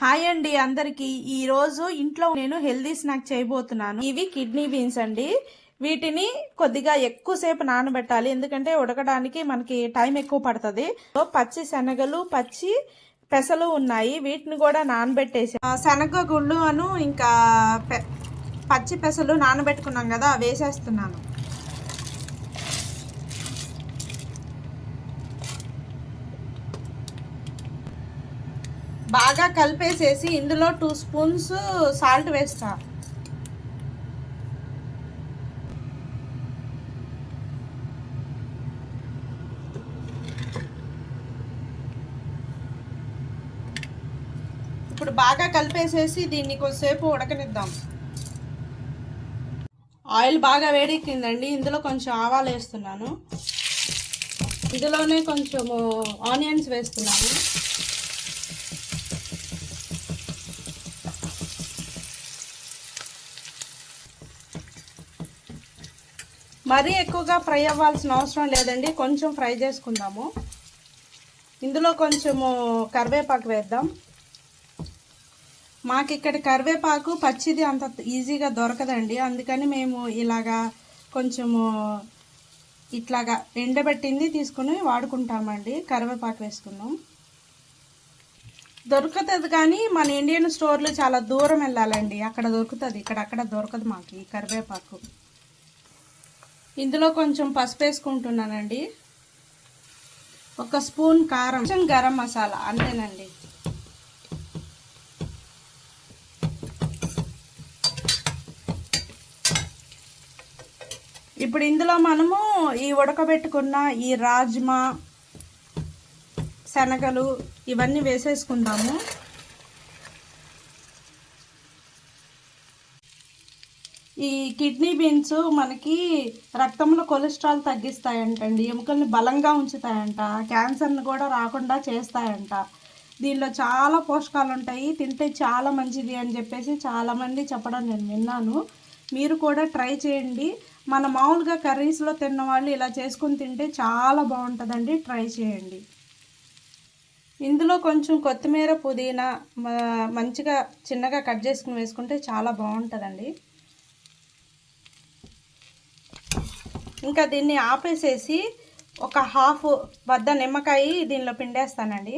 Hi అండి అందరికి. ఈ రోజు ఇంట్లో నేను హెల్దీ స్నాక్ చేయబోతున్నాను. ఇవి కిడ్నీ బీన్స్ అండి. వీటిని కొద్దిగా ఎక్కువసేపు నానబెట్టాలి, ఎందుకంటే ఉడకడానికి మనకి టైం ఎక్కువ పడుతుంది. పచ్చి శనగలు, పచ్చి పెసలు ఉన్నాయి, వీటిని కూడా నానబెట్టేసి శనగ గుళ్ళు అను ఇంకా పచ్చి పెసలు నానబెట్టుకున్నాం కదా, వేసేస్తున్నాను. బాగా కలిపేసేసి ఇందులో 2 స్పూన్స్ సాల్ట్ వేస్తా. ఇప్పుడు బాగా కలిపేసేసి దీన్ని కొద్దిసేపు ఉడకనిద్దాం. ఆయిల్ బాగా వేడెక్కిందండి. ఇందులో కొంచెం ఆవాలు వేస్తున్నాను. ఇందులోనే కొంచెము ఆనియన్స్ వేస్తున్నాను. మరీ ఎక్కువగా ఫ్రై అవ్వాల్సిన అవసరం లేదండి, కొంచెం ఫ్రై చేసుకుందాము. ఇందులో కొంచెము కరివేపాకు వేద్దాం. మాకు ఇక్కడ కరివేపాకు పచ్చిది అంత ఈజీగా దొరకదండి, అందుకని మేము ఇలాగా కొంచెము ఇట్లాగా ఎండబెట్టింది తీసుకుని వాడుకుంటామండి. కరివేపాకు వేసుకుందాం. దొరుకుతుంది కానీ మన ఇండియన్ స్టోర్లు చాలా దూరం వెళ్ళాలండి, అక్కడ దొరుకుతుంది, అక్కడ దొరకదు మాకు ఈ కరివేపాకు. ఇందులో కొంచెం పసుపు వేసుకుంటున్నానండి, 1 స్పూన్ కారం, కొంచెం గరం మసాలా, అంతేనండి. ఇప్పుడు ఇందులో మనము ఈ ఉడకబెట్టుకున్న ఈ రాజ్మా, శనగలు ఇవన్నీ వేసేసుకుందాము. ఈ కిడ్నీ బీన్స్ మనకి రక్తంలో కొలెస్ట్రాల్ తగ్గిస్తాయంటండి, ఎముకల్ని బలంగా ఉంచుతాయంట, క్యాన్సర్ని కూడా రాకుండా చేస్తాయంట. దీనిలో చాలా పోషకాలు ఉంటాయి, తింటే చాలా మంచిది అని చెప్పేసి చాలామంది చెప్పడం నేను విన్నాను. మీరు కూడా ట్రై చేయండి. మన మామూలుగా కర్రీస్లో తిన్న వాళ్ళు ఇలా చేసుకుని తింటే చాలా బాగుంటుందండి, ట్రై చేయండి. ఇందులో కొంచెం కొత్తిమీర, పుదీనా మంచిగా చిన్నగా కట్ చేసుకుని వేసుకుంటే చాలా బాగుంటుందండి. ఇంకా దీన్ని ఆపేసేసి ఒక హాఫ్ వద్ద నిమ్మకాయ దీనిలో పిండేస్తానండి.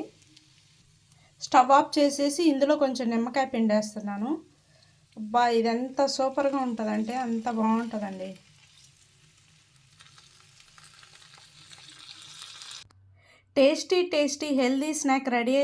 స్టవ్ ఆఫ్ చేసేసి ఇందులో కొంచెం నిమ్మకాయ పిండేస్తున్నాను. అబ్బా, ఇది ఎంత సూపర్గా ఉంటుందంటే అంత బాగుంటుందండి. Tasty healthy snack ready